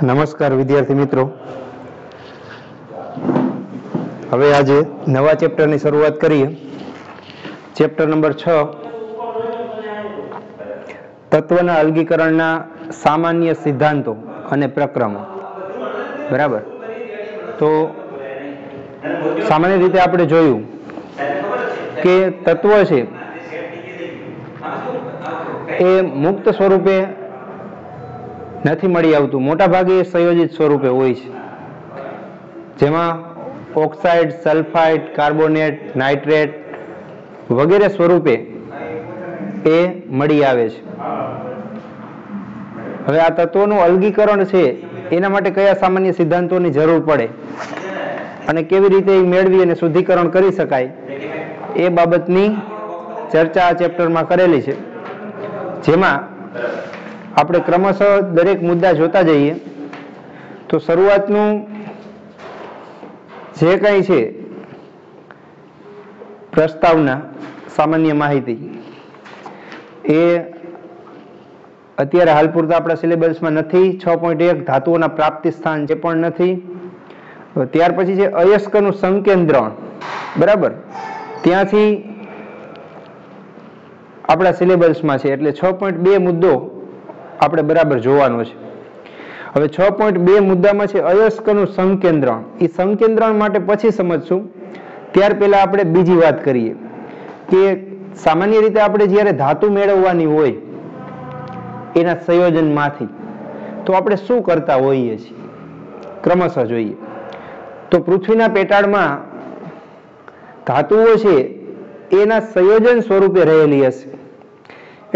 નમસ્કાર વિદ્યાર્થી મિત્રો, હવે આજે નવા ચેપ્ટરની શરૂઆત કરીએ. ચેપ્ટર નંબર 6, તત્વના અલગીકરણના સામાન્ય સિદ્ધાંતો અને પ્રક્રમો. બરાબર, તો સામાન્ય રીતે આપણે જોયું કે તત્વ છે એ મુક્ત સ્વરૂપે નથી મળી આવતું, મોટા ભાગે સંયોજિત સ્વરૂપે હોય છે, જેમાં ઓક્સાઇડ, સલ્ફાઇડ, કાર્બોનેટ, નાઇટ્રેટ વગેરે સ્વરૂપે એ મળી આવે છે. હવે આ તત્વોનું અલગીકરણ છે એના માટે કયા સામાન્ય સિદ્ધાંતોની જરૂર પડે અને કેવી રીતે એ મેળવી અને શુદ્ધિકરણ કરી શકાય એ બાબતની ચર્ચા આ ચેપ્ટરમાં કરેલી છે, જેમાં આપણે ક્રમશઃ દરેક મુદ્દા જોતા જઈએ. તો શરૂઆતનું જે કંઈ છે પ્રસ્તાવના સામાન્ય માહિતી એ અત્યારે હાલ પૂરતા આપણા સિલેબસમાં નથી. 6.1 ધાતુઓના પ્રાપ્તિ સ્થાન જે પણ નથી. ત્યાર પછી છે અયસ્કનું સંકેન્દ્રણ. બરાબર, ત્યાંથી આપણા સિલેબસમાં છે, એટલે 6.2 મુદ્દો આપણે બરાબર જોવાનો છે. હવે 6.2 મુદ્દામાં છે અયસ્કનું સંકેન્દ્રણ. એ સંકેન્દ્રણ માટે પછી સમજશું. ત્યાર પહેલા આપણે બીજી વાત કરીએ કે સામાન્ય રીતે આપણે જ્યારે ધાતુ મેળવવાની હોય એના સંયોજનમાંથી તો આપણે શું કરતા હોઈએ છીએ, ક્રમશઃ જોઈએ. તો પૃથ્વીના પેટાળમાં ધાતુઓ છે એના સંયોજન સ્વરૂપે રહેલી હશે,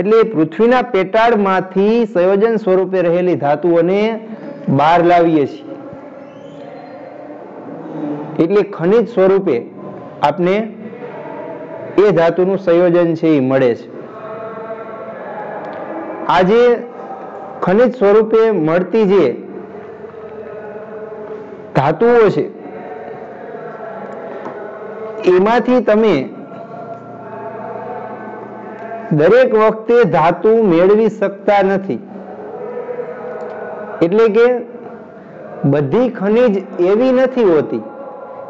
એટલે પૃથ્વીના પેટાળમાંથી સંયોજન સ્વરૂપે રહેલી ધાતુઓને બહાર લાવીએ છીએ, એટલે ખનિજ સ્વરૂપે આપને એ ધાતુનું સંયોજન છે એ મળે છે. આજે ખનિજ સ્વરૂપે મળતી જે ધાતુઓ છે એમાંથી તમે દરેક વખતે ધાતુ મેળવી શકતા નથી, એટલે કે બધી ખનિજ એવી નથી હોતી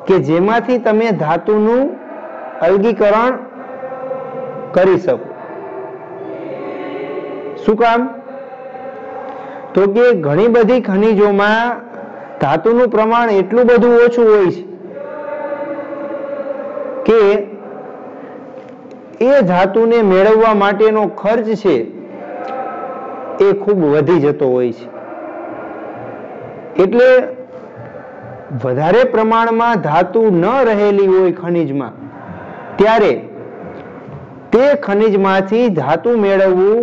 કે જેમાંથી તમે ધાતુનું અલગીકરણ કરી શકો. શું કામ? તો કે ઘણી બધી ખનિજોમાં ધાતુનું પ્રમાણ એટલું બધું ઓછું હોય છે કે એ ધાતુને મેળવવા માટેનો ખર્ચ છે એ ખૂબ વધી જતો હોય છે. એટલે વધારે પ્રમાણમાં ધાતુ ન રહેલી હોય ખનિજમાં ત્યારે તે ખનિજમાંથી ધાતુ મેળવવું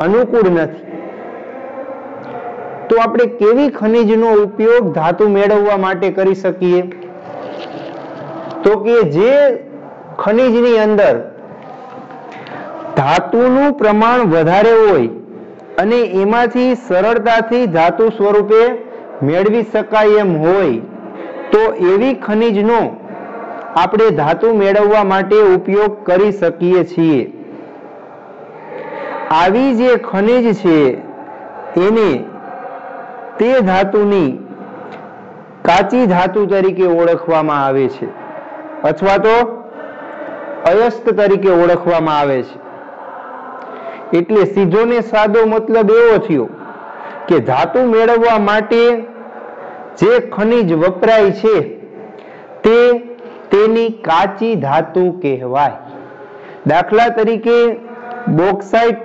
અનુકૂળ નથી. તો આપણે કેવી ખનિજનો ઉપયોગ ધાતુ મેળવવા માટે કરી શકીએ? તો કે જે ખનિજની અંદર ધાતુનું પ્રમાણ વધારે હોય અને એમાંથી સરળતાથી ધાતુ સ્વરૂપે મેળવી શકાય એમ હોય તો એવી ખનિજનો આપણે ધાતુ મેળવવા માટે ઉપયોગ કરી શકીએ છીએ. આવી જે ખનિજ છે એને તે ધાતુની કાચી ધાતુ તરીકે ઓળખવામાં આવે છે, અથવા તો અયસ્ક તરીકે ઓળખવામાં આવે છે. એટલે સીધો ને સાદો મતલબ એવો થયો કે ધાતુ મેળવવા માટે જે ખનિજ વપરાય છે તે તેની કાચી ધાતુ કહેવાય. દાખલા તરીકે બોક્સાઇટ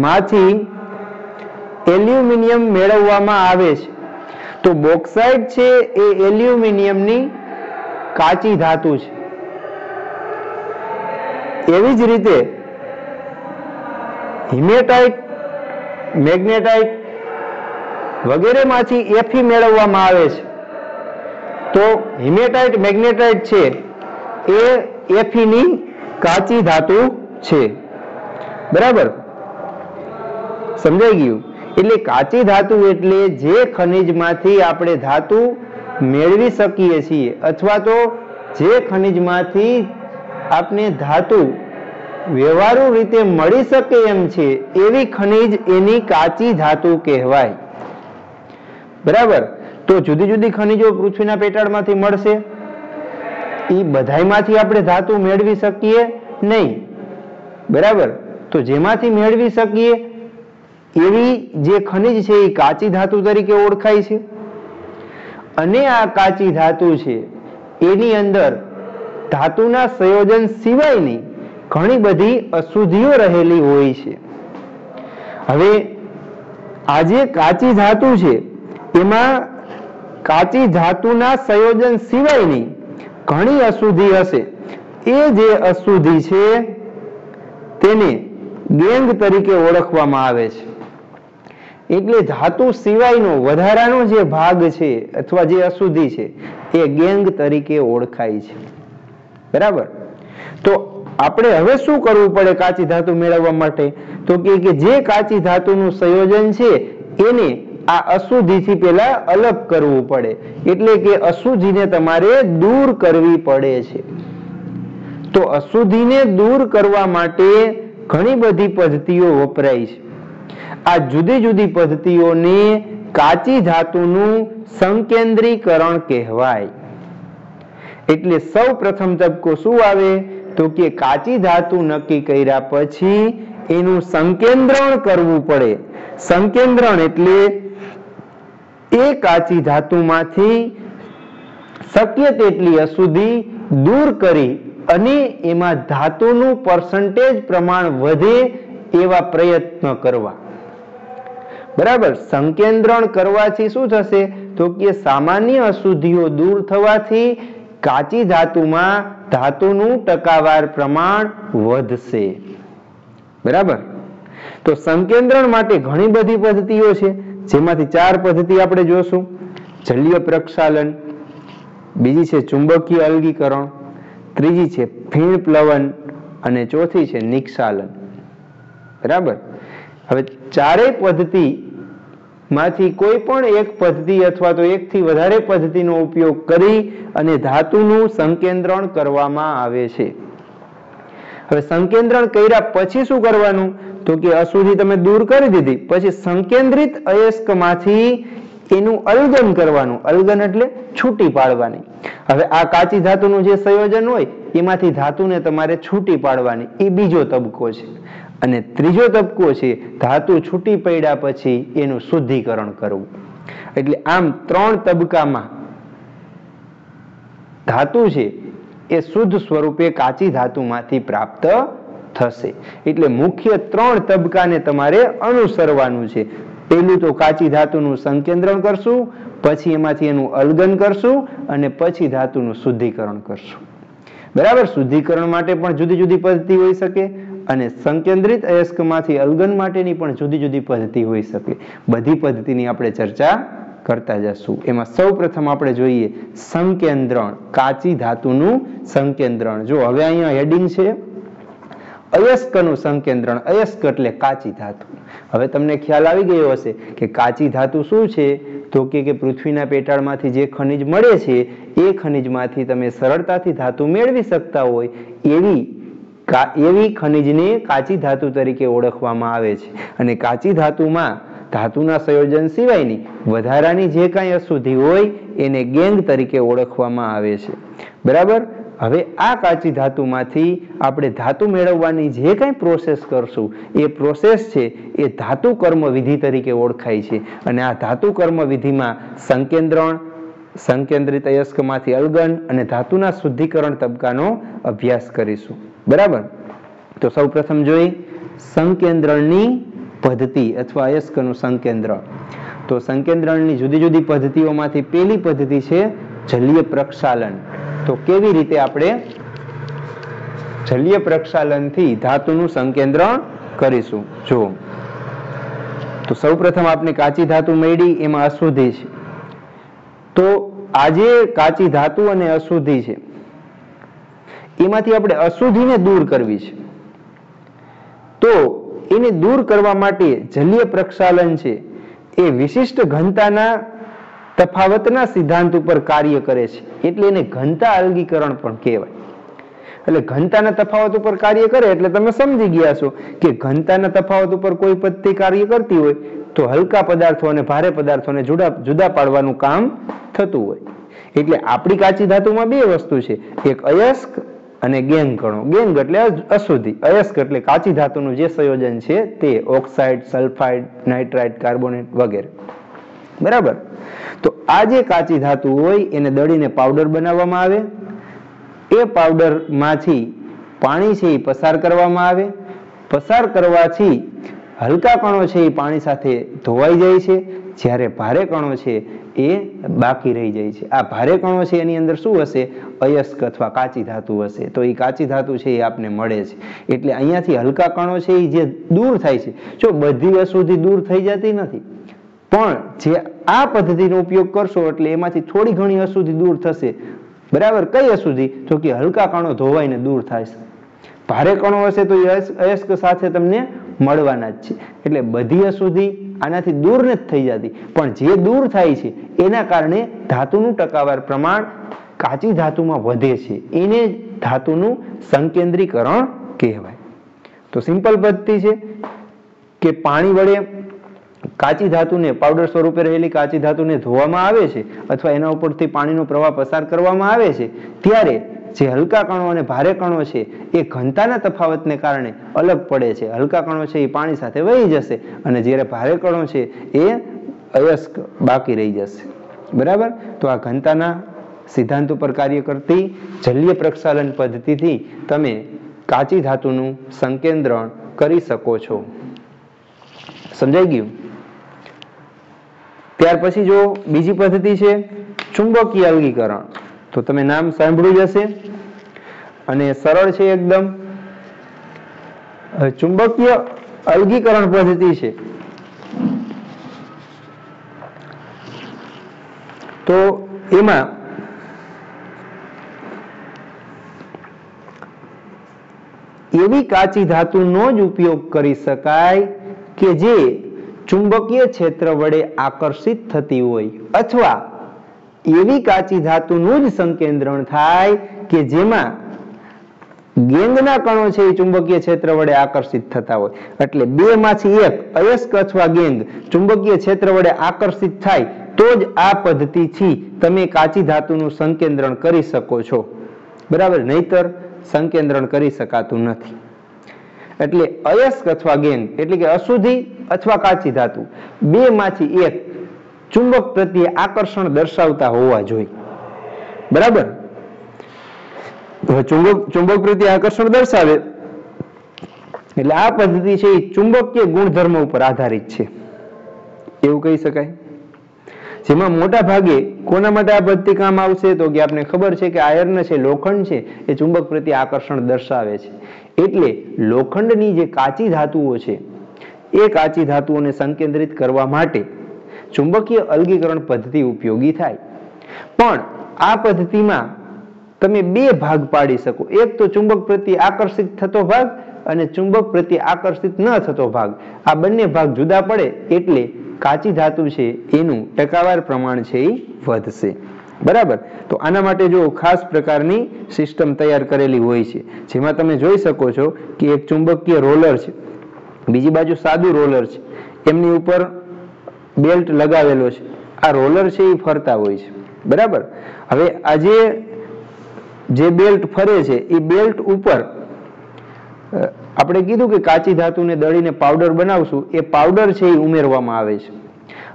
માંથી એલ્યુમિનિયમ મેળવવામાં આવે છે, તો બોક્સાઇટ છે એ એલ્યુમિનિયમની કાચી ધાતુ છે. એવી જ રીતે હિમેટાઇટ, મેગ્નેટાઇટ વગેરેમાંથી એફી મેળવવામાં આવે છે, તો હિમેટાઇટ, મેગ્નેટાઇટ છે એ એફીની કાચી ધાતુ છે. બરાબર, સમજાઈ ગયું? એટલે કાચી ધાતુ એટલે જે ખનિજમાંથી આપણે ધાતુ મેળવી શકીએ છીએ, અથવા તો જે ખનિજમાંથી આપણે ધાતુ વ્યવહારુ રીતે મળી શકે એમ છે એવી ખનિજ એની કાચી ધાતુ કહેવાય. બરાબર. તો જુદી જુદી ખનિજો પૃથ્વીના પેટાળમાંથી મળશે, એ બધાયમાંથી આપણે ધાતુ મેળવી શકીએ નહીં. બરાબર. તો જેમાંથી મેળવી શકીએ એવી જે ખનિજ છે એ કાચી ધાતુ તરીકે ઓળખાય છે. અને આ કાચી ધાતુ છે એની અંદર ધાતુના સંયોજન સિવાયની ઘણી બધી અશુદ્ધિઓ રહેલી હોય છે. હવે આ જે કાચી ધાતુ છે એમાં કાચી ધાતુના સંયોજન સિવાયની ઘણી અશુદ્ધિ હશે. એ જે અશુદ્ધિ છે તેને ગેંગ તરીકે ઓળખવામાં આવે છે. એટલે ધાતુ સિવાયનો વધારાનો જે ભાગ છે અથવા જે અશુદ્ધિ છે એ ગેંગ તરીકે ઓળખાય છે. બરાબર. તો આપણે હવે શું કરવું પડે કાચી ધાતુ મેળવવા માટે? તો કે જે કાચી ધાતુનું સંયોજન છે એને આ અશુદ્ધિથી પહેલા અલગ કરવું પડે. એટલે કે અશુદ્ધિને તમારે દૂર કરવી પડે છે. તો અશુદ્ધિને દૂર કરવા માટે ઘણી બધી પદ્ધતિઓ વપરાય છે. આ જુદી જુદી પદ્ધતિઓને કાચી ધાતુનું સંકેન્દ્રીકરણ કહેવાય. એટલે સૌ પ્રથમ તબક્કો શું આવે? તો કે કાચી ધાતુ નક્કી કર્યા પછી એનું સંકેન્દ્રણ કરવું પડે. સંકેન્દ્રણ એટલે એ કાચી ધાતુમાંથી શક્ય તેટલી અશુદ્ધિ દૂર કરી અને એમાં ધાતુનું પર્સન્ટેજ પ્રમાણ વધે એવા પ્રયત્ન કરવા. બરાબર. સંકેન્દ્રણ કરવાથી શું થશે? તો કે સામાન્ય અશુદ્ધિઓ દૂર થવાથી કાચી ધાતુમાં ધાતુનું ટકાવાર પ્રમાણ વધશે. બરાબર. તો સંકેન્દ્રણ માટે ઘણી બધી પદ્ધતિઓ છે, જેમાંથી 4 પદ્ધતિ આપણે જોશું. જલીય પ્રક્ષાલન, બીજી છે ચુંબકીય અલગીકરણ, ત્રીજી છે ફીણ પ્લવન અને ચોથી છે નિક્ષાલન. બરાબર. હવે ચારેય પદ્ધતિ માંથી કોઈ પણ એક પદ્ધતિ અથવા તો એકથી વધારે પદ્ધતિનો ઉપયોગ કરી અને ધાતુનું સંકેન્દ્રણ કરવામાં આવે છે. હવે સંકેન્દ્રણ કર્યા પછી શું કરવાનું? તો કે અશુદ્ધિ તમે દૂર કરી દીધી પછી સંકેન્દ્રિત અયસ્કમાંથી એનું અલગન કરવાનું. અલગન એટલે છૂટી પાડવાની. હવે આ કાચી ધાતુનું જે સંયોજન હોય એમાંથી ધાતુને તમારે છૂટી પાડવાની. એ બીજો તબક્કો છે. અને ત્રીજો તબક્કો છે ધાતુ છૂટી પડ્યા પછી એનું શુદ્ધિકરણ કરવું. એટલે આમ 3 તબક્કામાં ધાતુ છે એ શુદ્ધ સ્વરૂપે કાચી ધાતુમાંથી પ્રાપ્ત થશે. એટલે મુખ્ય 3 તબક્કાને તમારે અનુસરવાનું છે. પહેલું તો કાચી ધાતુનું સંકેન્દ્રણ કરશું, પછી એમાંથી એનું અલગન કરશું અને પછી ધાતુનું શુદ્ધિકરણ કરશું. બરાબર. શુદ્ધિકરણ માટે પણ જુદી જુદી પદ્ધતિ હોઈ શકે અને સંકેન્દ્રિત અયસ્કમાંથી અલગન માટેની પણ જુદી જુદી પદ્ધતિ હોઈ શકે. બધી પદ્ધતિની આપણે ચર્ચા કરતા જશું. એમાં સૌ પ્રથમ આપણે જોઈએ સંકેન્દ્રણ, કાચી ધાતુનું સંકેન્દ્રણ. જો હવે અહીંયા હેડિંગ છે અયસ્કનું સંકેન્દ્રણ. અયસ્ક એટલે કાચી ધાતુ. હવે તમને ખ્યાલ આવી ગયો હશે કે કાચી ધાતુ શું છે? તો કે પૃથ્વીના પેટાળમાંથી જે ખનિજ મળે છે એ ખનિજમાંથી તમે સરળતાથી ધાતુ મેળવી શકતા હોય એવી ખનિજને કાચી ધાતુ તરીકે ઓળખવામાં આવે છે. અને કાચી ધાતુમાં ધાતુના સંયોજન સિવાયની વધારાની જે કાંઈ અશુદ્ધિ હોય એને ગેંગ તરીકે ઓળખવામાં આવે છે. બરાબર. હવે આ કાચી ધાતુમાંથી આપણે ધાતુ મેળવવાની જે કાંઈ પ્રોસેસ કરશું એ પ્રોસેસ છે એ ધાતુ કર્મ વિધિ તરીકે ઓળખાય છે. અને આ ધાતુ કર્મ વિધિમાં સંકેન્દ્રણ, સંકેન્દ્રિત અયસ્કમાંથી અલગન અને ધાતુના શુદ્ધિકરણ તબક્કાનો અભ્યાસ કરીશું. બરાબર. તો સૌ પ્રથમ જોઈ સંકેન્દ્રણની પદ્ધતિ અથવા અયસ્કનું સંકેન્દ્રણ. તો સંકેન્દ્રણની જુદી જુદી પદ્ધતિઓમાંથી પહેલી પદ્ધતિ છે જલીય પ્રક્ષાલન. તો કેવી રીતે આપણે જલીય પ્રક્ષાલનથી ધાતુનું સંકેન્દ્રણ કરીશું? જો તો સૌ પ્રથમ આપણે કાચી ધાતુ મળી, એમાં અશુદ્ધિ છે. તો આજે કાચી ધાતુ અને અશુદ્ધિ છે એમાંથી આપણે અશુદ્ધિને દૂર કરવી છે. તો એને દૂર કરવા માટે જલીય પ્રક્ષાલન છે એ વિશિષ્ટ ઘનતાના તફાવતના સિદ્ધાંત ઉપર કાર્ય કરે છે. એટલે એને ઘનતા અલગીકરણ પણ કહેવાય. એટલે ઘનતાના તફાવત ઉપર કાર્ય કરે એટલે તમે સમજી ગયા છો કે ઘનતાના તફાવત ઉપર કોઈ પદ્ધતિ કાર્ય કરતી હોય તો હલકા પદાર્થો અને ભારે પદાર્થોને જુદા પાડવાનું કામ થતું હોય. એટલે આપણી કાચી ધાતુમાં બે વસ્તુ છે, એક અયસ્ક અને ગેંગ કણો. ગેંગ એટલે અશુદ્ધિ, અયસ્ક એટલે કાચી ધાતુનું જે સંયોજન છે તે ઓક્સાઇડ, સલ્ફાઇડ, નાઇટ્રાઇટ, કાર્બોનેટ વગેરે. બરાબર. તો આ જે કાચી ધાતુ હોય એને દળીને પાવડર બનાવવામાં આવે. એ પાવડરમાંથી પાણી છે એ પસાર કરવામાં આવે. પસાર કરવાથી હલકા કણો છે એ પાણી સાથે ધોવાઈ જાય છે, જ્યારે ભારે કણો છે એ બાકી રહી જાય છે. આ ભારે કણો છે એની અંદર શું હશે? અયસ્ક અથવા કાચી ધાતુ હશે. તો એ કાચી ધાતુ છે એ આપને મળે છે. એટલે અહીંયાથી હલકા કણો છે એ જે દૂર થાય છે, જો બધી અશુદ્ધિ દૂર થઈ જતી નથી, પણ જે આ પદ્ધતિનો ઉપયોગ કરશો એટલે એમાંથી થોડી ઘણી અશુદ્ધિ દૂર થશે. બરાબર. કઈ અશુદ્ધિ? તો કે હલકા કણો ધોવાઈને દૂર થાય છે. ભારે કણો હશે તો અયસ્ક સાથે તમને મળવાના જ છે. એટલે બધી અશુદ્ધિ આનાથી દૂર નથી થઈ જતી, પણ જે દૂર થાય છે એના કારણે ધાતુનું ટકાવાર પ્રમાણ કાચી ધાતુમાં વધે છે. એને ધાતુનું સંકેન્દ્રીકરણ કહેવાય. તો સિમ્પલ પદ્ધતિ છે કે પાણી વડે કાચી ધાતુને, પાવડર સ્વરૂપે રહેલી કાચી ધાતુને ધોવામાં આવે છે અથવા એના ઉપરથી પાણીનો પ્રવાહ પસાર કરવામાં આવે છે, ત્યારે જે હલકા કણો અને ભારે કણો છે એ ઘનતાના તફાવતને કારણે અલગ પડે છે. હલકા કણો છે એ પાણી સાથે વહી જશે અને જ્યારે ભારે કણો છે એ અયસ્ક બાકી રહી જશે. બરાબર. તો આ ઘનતાના સિદ્ધાંત ઉપર કાર્ય કરતી જલીય પ્રક્ષાલન પદ્ધતિથી તમે કાચી ધાતુનું સંકેન્દ્રણ કરી શકો છો. સમજાઈ ગયું? ત્યાર પછી જો બીજી પદ્ધતિ છે ચુંબકીય અલગીકરણ. તો તમે નામ સાંભળ્યું જ હશે અને સરળ છે એકદમ. ચુંબકીય અલગીકરણ પદ્ધતિ છે તો એમાં એવી કાચી ધાતુનો જ ઉપયોગ કરી શકાય કે જે ચુંબકીય ક્ષેત્ર વડે આકર્ષિત થતી હોય, અથવા એવી કાચી ધાતુનું જ સંકેન્દ્રણ થાય કે જેમાં ગેંગના કણો છે એ ચુંબકીય ક્ષેત્ર વડે આકર્ષિત થતા હોય. એટલે બે માંથી એક, અયસ્ક અથવા ગેંગ, ચુંબકીય ક્ષેત્ર વડે આકર્ષિત થાય તો જ આ પદ્ધતિથી તમે કાચી ધાતુનું સંકેન્દ્રણ કરી શકો છો. બરાબર. નહીતર સંકેન્દ્રણ કરી શકાતું નથી. એટલે અયસ્ક અથવા ગેંગ એટલે કે અશુદ્ધિ અથવા કાચી ધાતુ, બે માંથી એક ચુંબક પ્રત્યે આકર્ષણ દર્શાવતા હોવા જોઈએ. બરાબર. ચુંબક પ્રત્યે આકર્ષણ દર્શાવે એટલે આ પદ્ધતિ છે એ ચુંબકીય ગુણધર્મ ઉપર આધારિત છે એવું કહી શકાય. જેમાં મોટા ભાગે કોના માટે આ પદ્ધતિ કામ આવશે? તો કે આપણે ખબર છે કે આયર્ન છે, લોખંડ છે, એ ચુંબક પ્રત્યે આકર્ષણ દર્શાવે છે. એટલે લોખંડની જે કાચી ધાતુઓ છે એ કાચી ધાતુઓને સંકેન્દ્રિત કરવા માટે ચુંબકીય અલગીકરણ પદ્ધતિ ઉપયોગી થાય. પણ આ પદ્ધતિમાં તમે બે ભાગ પાડી શકો. એક તો ચુંબક પ્રત્યે આકર્ષિત થતો ભાગ અને ચુંબક પ્રત્યે આકર્ષિત ન થતો ભાગ. આ બંને ભાગ જુદા પડે એટલે કાચી ધાતુ છે એનું ટકાવાર પ્રમાણ છે એ વધશે. બરાબર. તો આના માટે જો ખાસ પ્રકારની સિસ્ટમ તૈયાર કરેલી હોય છે, જેમાં તમે જોઈ શકો છો કે એક ચુંબકીય રોલર છે, બીજી બાજુ સાદું રોલર છે, એમની ઉપર બેલ્ટ લગાવેલો છે. આ રોલર છે એ ફરતા હોય છે. બરાબર. હવે આ જે બેલ્ટ ફરે છે એ બેલ્ટ ઉપર આપણે કીધું કે કાચી ધાતુને દળીને પાવડર બનાવશું, એ પાવડર છે એ ઉમેરવામાં આવે છે.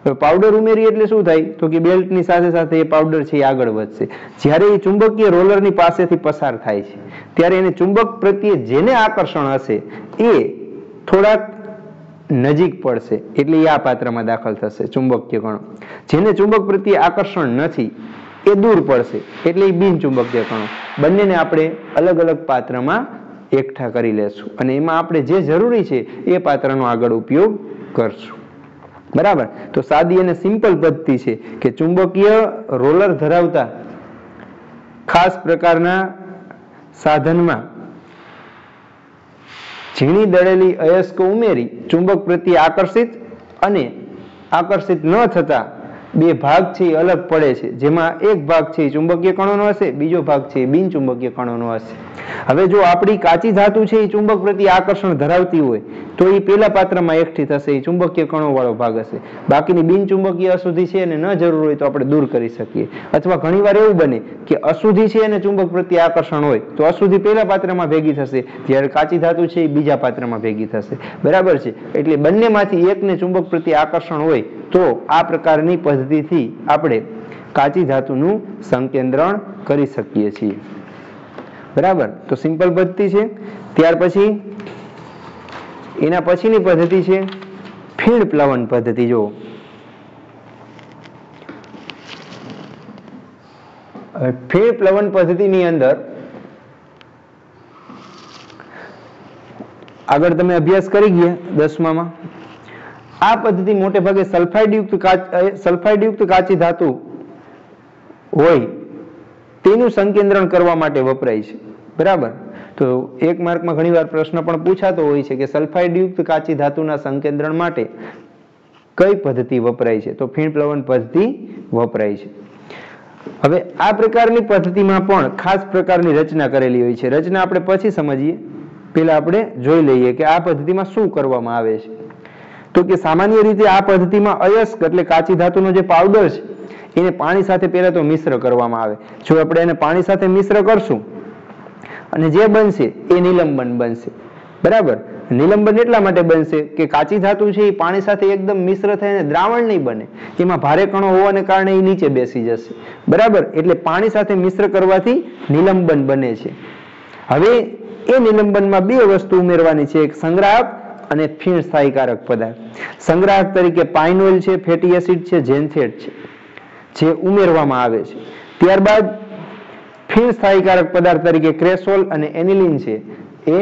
હવે પાવડર ઉમેરી એટલે શું થાય? તો કે બેલ્ટની સાથે સાથે એ પાવડર છે એ આગળ વધશે. જ્યારે એ ચુંબકીય રોલરની પાસેથી પસાર થાય છે ત્યારે એને ચુંબક પ્રત્યે જેને આકર્ષણ હશે એ થોડાક નજીક પડશે, એટલે એ આ પાત્રમાં દાખલ થશે ચુંબકીય કણો. જેને ચુંબક પ્રત્યે આકર્ષણ નથી એ દૂર પડશે, એટલે એ બિનચુંબકીય કણો. બંનેને આપણે અલગ અલગ પાત્રમાં એકઠા કરી લેશું અને એમાં આપણે જે જરૂરી છે એ પાત્રનો આગળ ઉપયોગ કરશું. બરાબર. તો સાદી અને સિમ્પલ પદ્ધતિ છે કે ચુંબકીય રોલર ધરાવતા ખાસ પ્રકારના સાધનમાં ઝીણી દળેલી અયસ્કો ઉમેરી ચુંબક પ્રત્યે આકર્ષિત અને આકર્ષિત ન થતા બે ભાગ છે એ અલગ પડે છે, જેમાં એક ભાગ છે એ ચુંબકીય કણોનો હશે, બીજો ભાગ છે એ બિન ચુંબકીય કણોનો હશે. હવે જો આપણી કાચી ધાતુ છે એ ચુંબક પ્રત્યે આકર્ષણ ધરાવતી હોય તો એ પેલા પાત્રમાં એકઠી થશે, એ ચુંબકીય કણો વાળો ભાગ હશે. બાકીની બિન ચુંબકીય અશુદ્ધિ છે એને ન જરૂર હોય તો આપણે દૂર કરી શકીએ. અથવા ઘણીવાર એવું બને કે અશુદ્ધિ છે એને ચુંબક પ્રત્યે આકર્ષણ હોય તો અશુદ્ધિ પેલા પાત્રમાં ભેગી થશે, જ્યારે કાચી ધાતુ છે એ બીજા પાત્રમાં ભેગી થશે. બરાબર છે. એટલે બંનેમાંથી એકને ચુંબક પ્રત્યે આકર્ષણ હોય તો આ પ્રકારની પદ્ધતિથી આપણે કાચી ધાતુનું સંકેન્દ્રણ કરી શકીએ છીએ. બરાબર. તો સિમ્પલ પદ્ધતિ છે. ત્યાર પછી એના પછીની પદ્ધતિ છે ફીણ પ્લવન પદ્ધતિ. જો ફીણ પ્લવન પદ્ધતિની અંદર આગળ તમે અભ્યાસ કરી ગયા 10મામાં. આ પદ્ધતિ મોટે ભાગે સલ્ફાઇડ યુક્ત કાચી ધાતુ હોય તેનું સંકેન્દ્રણ કરવા માટે વપરાય છે. બરાબર. તો એક માર્કમાં ઘણીવાર પ્રશ્ન પણ પૂછાતો હોય છે કે સલ્ફાઇડ યુક્ત કાચી ધાતુના સંકેન્દ્રણ માટે કઈ પદ્ધતિ વપરાય છે? તો ફીણ પ્લવન પદ્ધતિ વપરાય છે. હવે આ પ્રકારની પદ્ધતિમાં પણ ખાસ પ્રકારની રચના કરેલી હોય છે. રચના આપણે પછી સમજીએ, પહેલા આપણે જોઈ લઈએ કે આ પદ્ધતિમાં શું કરવામાં આવે છે. તો કે સામાન્ય રીતે આ પદ્ધતિમાં અયસ્ક એટલે કાચી ધાતુનો જે પાવડર છે એને પાણી સાથે પહેલા તો મિશ્ર કરવામાં આવે. જો આપણે એને પાણી સાથે મિશ્ર કરશું અને જે બનશે એ નિલંબન બનશે. બરાબર. નિલંબન એટલા માટે બનશે કે કાચી ધાતુ છે એ પાણી સાથે એકદમ મિશ્ર થઈને દ્રાવણ નહીં બને, એમાં ભારે કણો હોવાને કારણે એ નીચે બેસી જશે. બરાબર. એટલે પાણી સાથે મિશ્ર કરવાથી નિલંબન બને છે. હવે એ નિલંબનમાં બે વસ્તુ ઉમેરવાની છે, એક સંગ્રાહક અને ફીણ સ્થાયીકારક પદાર્થ. સંગ્રાહક તરીકે પાઇન ઓઇલ છે, ફેટી એસિડ છે, ઝેન્થેટ છે, જે ઉમેરવામાં આવે છે. ત્યારબાદ ફીણ સ્થાયીકારક પદાર્થ તરીકે ક્રેસોલ અને એનિલિન છે એ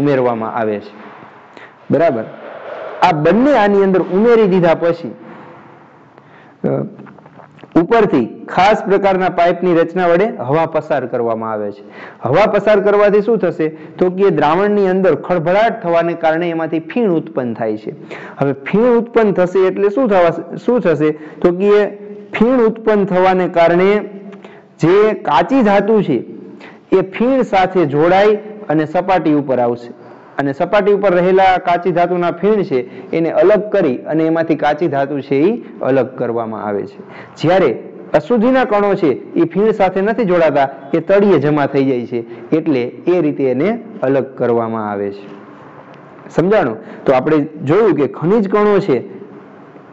ઉમેરવામાં આવે છે. બરાબર. આ બંને આની અંદર ઉમેરી દીધા પછી ઉપરથી ખાસ પ્રકારના પાઇપની રચના વડે હવા પસાર કરવામાં આવે છે. હવા પસાર કરવાથી શું થશે? તો કે દ્રાવણની અંદર ખળભળાટ થવાને કારણે એમાંથી ફીણ ઉત્પન્ન થાય છે. હવે ફીણ ઉત્પન્ન થશે એટલે શું થશે? તો કે ફીણ ઉત્પન્ન થવાને કારણે જે કાચી ધાતુ છે એ ફીણ સાથે જોડાઈ અને સપાટી ઉપર આવશે, અને સપાટી ઉપર રહેલા કાચી ધાતુના ફીણ છે એને અલગ કરી અને એમાંથી કાચી ધાતુ છે એ અલગ કરવામાં આવે છે. જ્યારે અશુદ્ધિના કણો છે એ ફીણ સાથે નથી જોડાતા, એ તળિયે જમા થઈ જાય છે, એટલે એ રીતે એને અલગ કરવામાં આવે છે. સમજાણું? તો આપણે જોયું કે ખનિજ કણો છે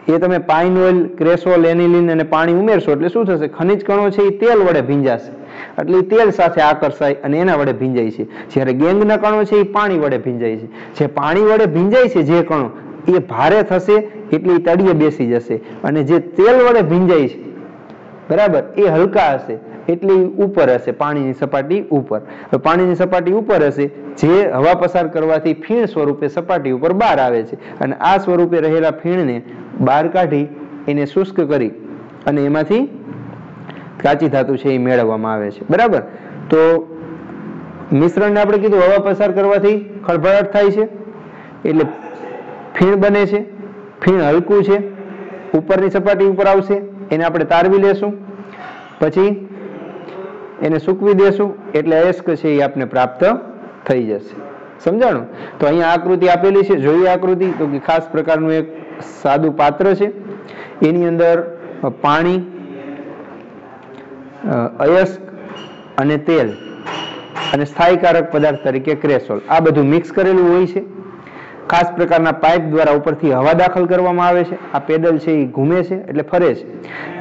એ તમે પાઇન ઓઇલ, ક્રેસોલ, એનિલિન અને પાણી ઉમેરશો એટલે શું થશે? ખનિજ કણો છે એ તેલ વડે ભીંજાશે, એટલે એ તેલ સાથે આકર્ષાય અને એના વડે ભીંજાય છે. જ્યારે ગેંગના કણો છે એ પાણી વડે ભીંજાય છે. જે પાણી વડે ભીંજાય છે જે કણો એ ભારે થશે એટલે એ તળિયે બેસી જશે, અને જે તેલ વડે ભીંજાય છે બરાબર એ હલકા હશે એટલે ઉપર હશે, પાણીની સપાટી ઉપર. પાણીની સપાટી ઉપર હશે, જે હવા પસાર કરવાથી ફીણ સ્વરૂપે સપાટી ઉપર બહાર આવે છે, અને આ સ્વરૂપે રહેલા ફીણને બહાર કાઢી એને શુષ્ક કરી અને એમાંથી કાચી ધાતુ છે એ મેળવવામાં આવે છે. બરાબર. તો મિશ્રણને આપણે કીધું હવા પસાર કરવાથી ખળભળાટ થાય છે એટલે ફીણ બને છે. ફીણ હલકું છે, ઉપરની સપાટી ઉપર આવશે, એને આપણે તારવી લેશું, પછી એને સૂકવી દેશું એટલે અયસ્ક છે એ આપણે પ્રાપ્ત થઈ જશે. સમજાણું? તો અહીંયા આકૃતિ આપેલી છે, જોઈએ આકૃતિ. તો કે ખાસ પ્રકારનું એક સાદું પાત્ર છે, એની અંદર પાણી, અયસ્ક અને તેલ અને સ્થાયીકારક પદાર્થ તરીકે ક્રેસોલ આ બધું મિક્સ કરેલું હોય છે. ખાસ પ્રકારના પાઇપ દ્વારા ઉપરથી હવા દાખલ કરવામાં આવે છે. આ પેડલ છે એ ઘૂમે છે એટલે ફરે છે,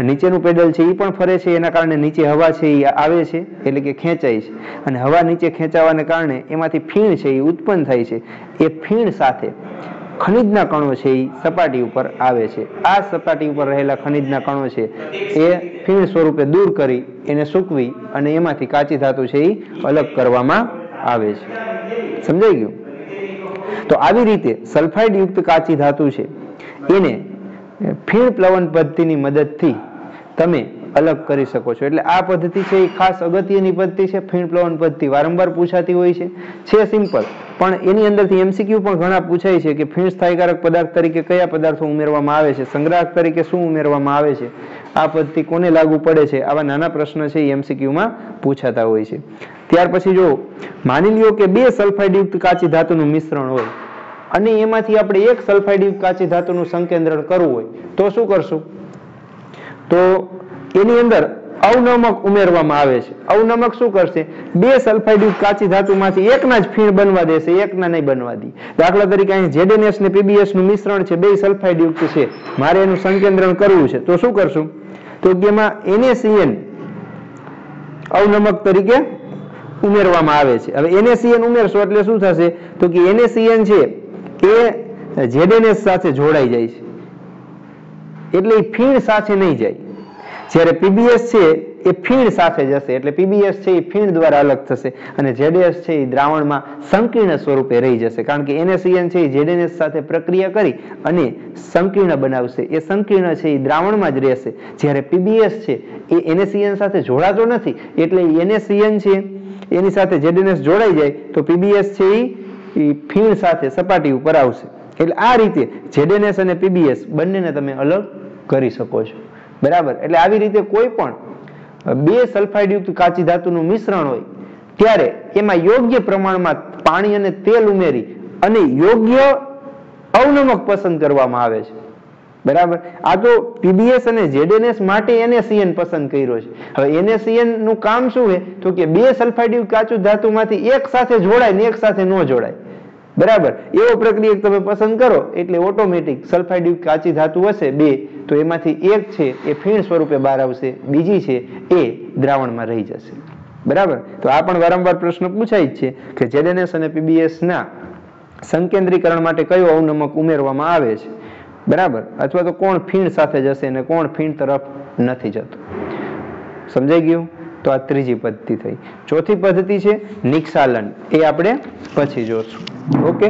નીચેનું પેડલ છે એ પણ ફરે છે, એના કારણે નીચે હવા છે એ આવે છે એટલે કે ખેંચાય છે, અને હવા નીચે ખેંચાવાને કારણે એમાંથી ફીણ છે એ ઉત્પન્ન થાય છે. એ ફીણ સાથે ખનિજના કણો છે એ સપાટી ઉપર આવે છે. આ સપાટી ઉપર રહેલા ખનિજના કણો છે એ ફીણ સ્વરૂપે દૂર કરી એને સૂકવી અને એમાંથી કાચી ધાતુ છે એ અલગ કરવામાં આવે છે. સમજાઈ ગયું? તો આવી રીતે સલ્ફાઇડ યુક્ત કાચી ધાતુ છે એને ફીણ પ્લવન પદ્ધતિની મદદથી તમે અલગ કરી શકો છો. એટલે આ પદ્ધતિ છે એ ખાસ અગત્યની પદ્ધતિ છે. ફીણ પ્લવન પદ્ધતિ વારંવાર પૂછાતી હોય છે સિમ્પલ, પણ એની અંદરથી MCQ પણ ઘણા પૂછાય છે કે ફીણ સ્થાયીકારક પદાર્થ તરીકે કયા પદાર્થો ઉમેરવામાં આવે છે, સંગ્રાહક તરીકે શું ઉમેરવામાં આવે છે, આ પદ્ધતિ કોને લાગુ પડે છે, આવા નાના પ્રશ્ન છે એ MCQમાં પૂછાતા હોય છે. ત્યાર પછી જો માની લ્યો કે 2 સલ્ફાઇડયુક્ત કાચી ધાતુનું મિશ્રણ હોય અને એમાંથી આપણે 1 સલ્ફાઇડયુક્ત કાચી ધાતુનું સંકેન્દ્રણ કરવું હોય તો શું કરશું? તો એની અંદર અવનમક ઉમેરવામાં આવે છે. અવનમક શું કરશે? 2 સલ્ફાઇડયુક્ત કાચી ધાતુમાંથી એકના જ ફીણ બનવા દેશે, એકના નહીં બનવા દે. દાખલા તરીકે અહીં ZnS ને PbS નું મિશ્રણ છે, 2 સલ્ફાઇડયુક્ત છે, મારે એનું સંકેન્દ્રણ કરવું છે તો શું કરશું? તો કે એમાં NaCN અવનમક તરીકે ઉમેરવામાં આવે છે. હવે NaCN ઉમેરશો એટલે શું થશે? તો કે NaCN છે એ ZnS સાથે જોડાઈ જાય છે, એટલે એ ફીણ સાથે નહીં જાય. જ્યારે PbS છે એ ફીણ સાથે જશે, એટલે PbS છે એ ફીણ દ્વારા અલગ થશે અને ZS છે એ દ્રાવણમાં સંકીર્ણ સ્વરૂપે રહી જશે, કારણ કે NaCN છે એ ZnS સાથે પ્રક્રિયા કરી અને સંકીર્ણ બનાવશે. એ સંકીર્ણ છે એ દ્રાવણમાં જ રહેશે. જ્યારે PbS છે એ NaCN સાથે જોડાતો નથી, એટલે NaCN છે એની સાથે ZnS જોડાઈ જાય તો PbS છે એ ફીણ સાથે સપાટી ઉપર આવશે. એટલે આ રીતે ZnS અને PbS બંનેને તમે અલગ કરી શકો છો. બરાબર. એટલે આવી રીતે કોઈ પણ 2 સલ્ફાઇડયુક્ત કાચી ધાતુનું મિશ્રણ હોય ત્યારે એમાં યોગ્ય પ્રમાણમાં પાણી અને તેલ ઉમેરી અને યોગ્ય અવનમક પસંદ કરવામાં આવે છે. બરાબર. આ તો PbS અને ZnS માટે NaCN પસંદ કર્યો છે. હવે NaCN નું કામ શું છે? તો કે 2 સલ્ફાઇડયુક્ત કાચું ધાતુમાંથી એક સાથે જોડાય ને એક સાથે ન જોડાય. બરાબર. એવો પ્રક્રિયક તમે પસંદ કરો એટલે ઓટોમેટિક સલ્ફાઇડયુક્ત કાચી ધાતુ હશે 2, તો એમાંથી એક છે એ ફીણ સ્વરૂપે બહાર આવશે, બીજી છે એ દ્રાવણમાં રહી જશે. બરાબર. તો આ પણ વારંવાર પ્રશ્ન પૂછાય જ છે કે ZnS અને PbS ના સંકેન્દ્રીકરણ માટે કયો અવનમક ઉમેરવામાં આવે છે. બરાબર. અથવા તો કોણ ફીણ સાથે જશે અને કોણ ફીણ તરફ નથી જતું. સમજાઈ ગયું? તો આ ત્રીજી પદ્ધતિ થઈ. ચોથી પદ્ધતિ છે નિક્ષાલન, એ આપણે પછી જોશું. ઓકે.